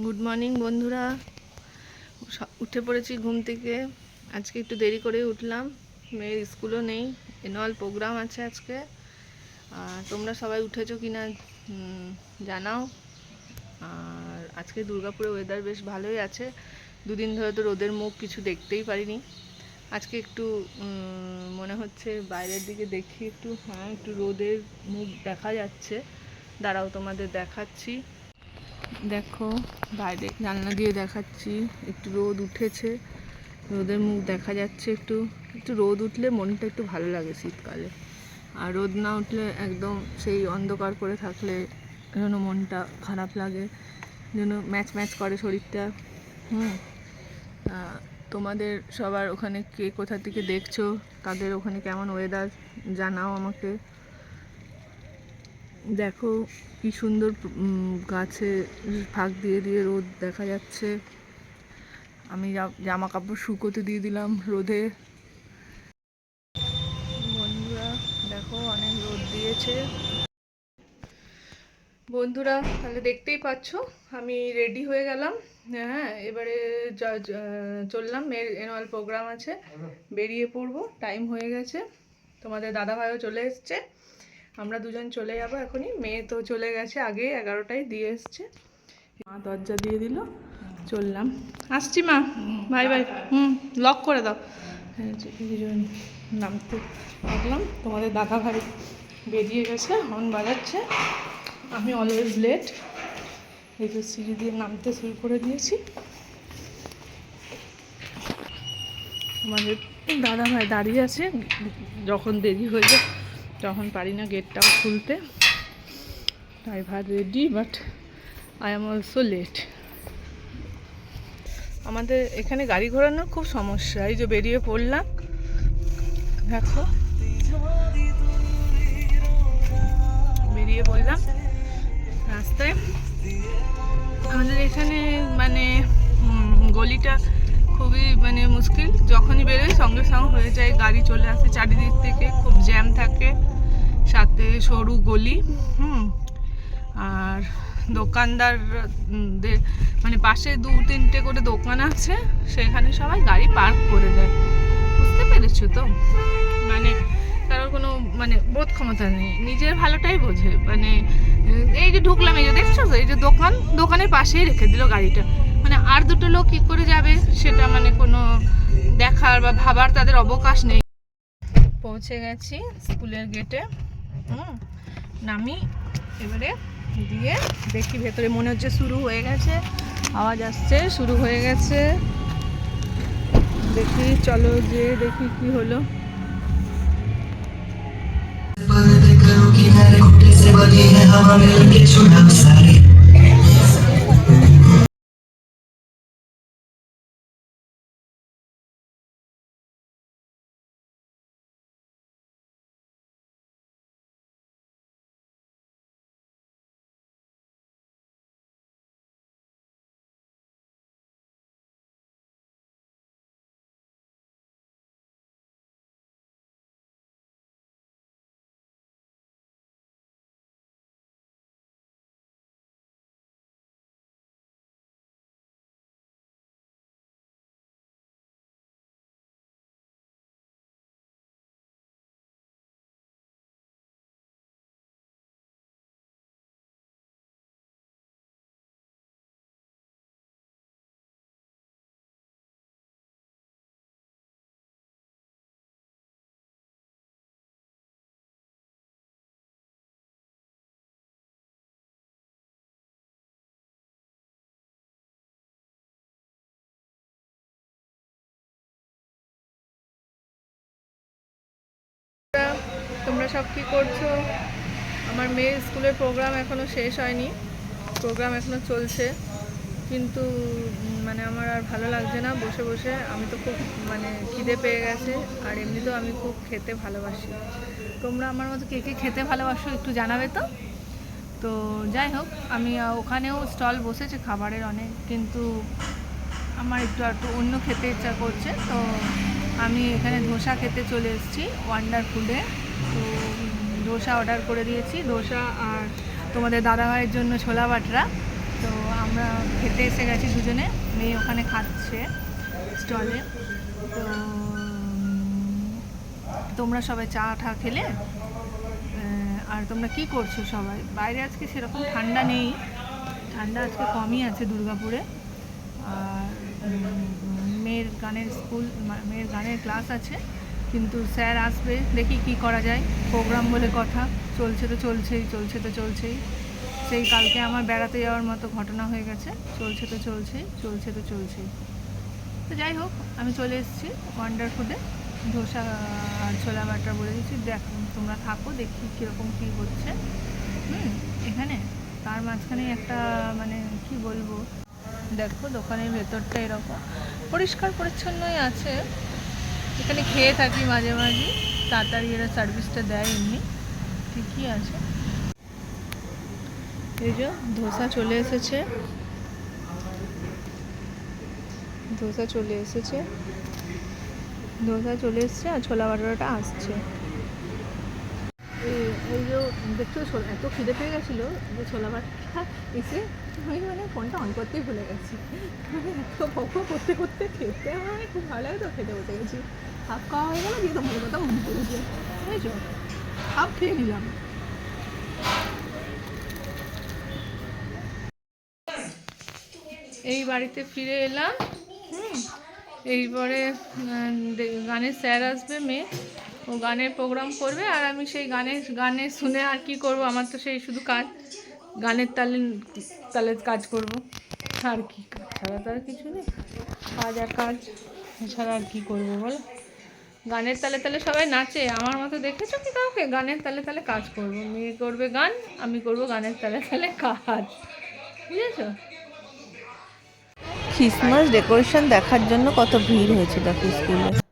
Good morning বন্ধুরা। উঠে পড়েছি ঘুম থেকে। আজকে একটু দেরি করে উঠলাম, মেয়ের স্কুলও নেই, অ্যানুয়াল প্রোগ্রাম আছে আজকে। তোমরা সবাই উঠেছো কি না জানাও। আর আজকে দুর্গাপুরে ওয়েদার বেশ ভালোই আছে, দুদিন ধরে তো রোদের মুখ কিছু দেখতেই পারিনি। আজকে একটু মনে হচ্ছে বাইরের দিকে দেখি, একটু রোদের মুখ দেখা যাচ্ছে। দাঁড়াও তোমাদের দেখাচ্ছি, দেখো বাইরে জানলা দিয়ে দেখাচ্ছি, একটু রোদ উঠেছে, রোদের মুখ দেখা যাচ্ছে। একটু একটু রোদ উঠলে মনটা একটু ভালো লাগে শীতকালে, আর রোদ না উঠলে একদম সেই অন্ধকার করে থাকলে যেন মনটা খারাপ লাগে, যেন ম্যাচ ম্যাচ করে শরীরটা। তোমাদের সবার ওখানে কে কোথা থেকে দেখছো, তাদের ওখানে কেমন ওয়েদার জানাও আমাকে। দেখো কি সুন্দর গাছে ফাঁক দিয়ে দিয়ে রোদ দেখা যাচ্ছে। আমি জামা কাপড় শুকোতে দিয়ে দিলাম রোদে। বন্ধুরা দেখো অনেক রোদ দিয়েছে। বন্ধুরা তাহলে দেখতেই পাচ্ছ আমি রেডি হয়ে গেলাম। হ্যাঁ, এবারে চললাম, মেয়ের অ্যানুয়াল প্রোগ্রাম আছে, বেরিয়ে পড়বো, টাইম হয়ে গেছে। তোমাদের দাদাভাইও চলে এসছে, আমরা দুজন চলে যাবো এখনই। মেয়ে তো চলে গেছে আগে, 11টায় দিয়ে এসছে। মা দরজা দিয়ে দিল, চললাম। আসছি মা, বাই বাই। লক করে দাও। হ্যাঁ, নামতে থাকলাম। তোমাদের দাদাভাই বেরিয়ে গেছে, হর্ন বাজাচ্ছে। আমি অলওয়েজ লেট, এই তো সিঁড়ি দিয়ে নামতে শুরু করে দিয়েছি। আমাদের দাদাভাই দাঁড়িয়ে আছে, যখন দেরি হয়ে যায় তখন পারি না গেটটাও খুলতে। Driver ready, but I am also late. আমাদের এখানে গাড়ি ঘোরানোর খুব সমস্যা। এই যে বেরিয়ে পড়লাম, দেখো বেরিয়ে পড়লাম রাস্তায়। আমাদের এখানে মানে গলিটা খুবই মানে মুশকিল, যখনই বেরোই সঙ্গে সঙ্গে হয়ে যায়, গাড়ি চলে আসে চারিদিক থেকে, খুব জ্যাম থাকে, সাথে সরু গলি। আর দোকানদারদের মানে পাশে 2-3টে করে দোকান আছে, সেখানে সবাই গাড়ি পার্ক করে দেয়। বুঝতে পেরেছো তো, মানে কারোর কোনো মানে বোধ ক্ষমতা নেই, নিজের ভালোটাই বোঝে। মানে এই যে ঢুকলাম, এই যে দেখছো তো, এই যে দোকানের পাশেই রেখে দিল গাড়িটা। মানে আর দুটো লোক কী করে যাবে সেটা মানে কোনো দেখার বা ভাবার তাদের অবকাশ নেই। পৌঁছে গেছি স্কুলের গেটে। নামি এবারে দিয়ে দেখি ভেতরে, মনে হচ্ছে শুরু হয়ে গেছে, আওয়াজ আসছে, শুরু হয়ে গেছে। দেখি, চলো যে দেখি কি হলো। তোমরা সব কি করছো? আমার মেয়ের স্কুলের প্রোগ্রাম এখনো শেষ হয়নি, প্রোগ্রাম এখনো চলছে, কিন্তু মানে আমার আর ভালো লাগছে না বসে বসে। আমি তো খুব মানে খিদে পেয়ে গেছে, আর এমনিতেও আমি খুব খেতে ভালোবাসি। তোমরা আমার মতো কে কে খেতে ভালোবাসো একটু জানাবে তো। তো যাই হোক, আমি ওখানেও স্টল বসেছে খাবারের অনেক, কিন্তু আমার একটু অন্য খেতে ইচ্ছা করছে। তো আমি এখানে ধোসা খেতে চলে এসেছি ওয়ান্ডারফুলে। তো ধোসা অর্ডার করে দিয়েছি, ধোসা আর তোমাদের দাদাভাইয়ের জন্য ছোলা বাটরা। তো আমরা খেতে এসে গেছি দুজনে, মেয়ে ওখানে খাচ্ছে স্টলে। তো তোমরা সবাই চা ঠা খেলে? আর তোমরা কি করছো সবাই? বাইরে আজকে সেরকম ঠান্ডা নেই, ঠান্ডা আজকে কমই আছে দুর্গাপুরে। আর মেয়ের গানের ক্লাস আছে, কিন্তু স্যার আসবে, দেখি কি করা যায়। প্রোগ্রাম বলে কথা, চলছে তো চলছেই। সেই কালকে আমার বেড়াতে যাওয়ার মতো ঘটনা হয়ে গেছে, চলছে তো চলছেই। তো যাই হোক, আমি চলে এসেছি ওয়ান্ডার ফুডে, ধোসা আর ছোলা বাটা বলে দিচ্ছি। দেখো তোমরা থাকো, দেখি কীরকম কী হচ্ছে এখানে। তার মাঝখানে একটা মানে কি বলবো, দেখো দোকানের ভেতরটা এরকম পরিষ্কার পরিচ্ছন্নই আছে। এখানে খেয়ে থাকি মাঝে মাঝে, তাড়াতাড়ি এরা সার্ভিসটা দেয়, এমনি ঠিকই আছে। এই যে ধোসা চলে এসেছে, ধোসা চলে এসেছে আর ছোলা বাটাটা আসছে। এই যে দেখছো, এত খিদে পেয়ে গেছিলো যে ছোলা বাটা এসে আমি মানে ফোনটা অন করতেই ভুলে গেছি। মানে এত বকো করতে খেতে আমার খুব ভালো লাগে, তো খেতে বসে গেছি। হাফ খাওয়া হয়ে গেলো, দিয়ে তোমার কথা মনে পড়েছে, বুঝেছো? হাফ খেয়ে নিলাম। এই বাড়িতে ফিরে এলাম। এইবারে গানের স্যার আসবে, মেয়ে ও গানের প্রোগ্রাম করবে, আর আমি সেই গানে শুনে আর কি করব, আমার তো সেই শুধু কাজ, গানের তালে কাজ করব, আর কি ছাড়া তো আর কিছু নেই। কাজ এছাড়া আর কি করবো বলো? গানের তালে সবাই নাচে, আমার মতো দেখেছো কি কাউকে? গানের তালে কাজ করব, মেয়ে করবে গান, আমি করব গানের তালে কাজ, বুঝেছো? ক্রিসমাস ডেকোরেশন দেখার জন্য কত ভিড় হয়েছে দেখো স্কুলে।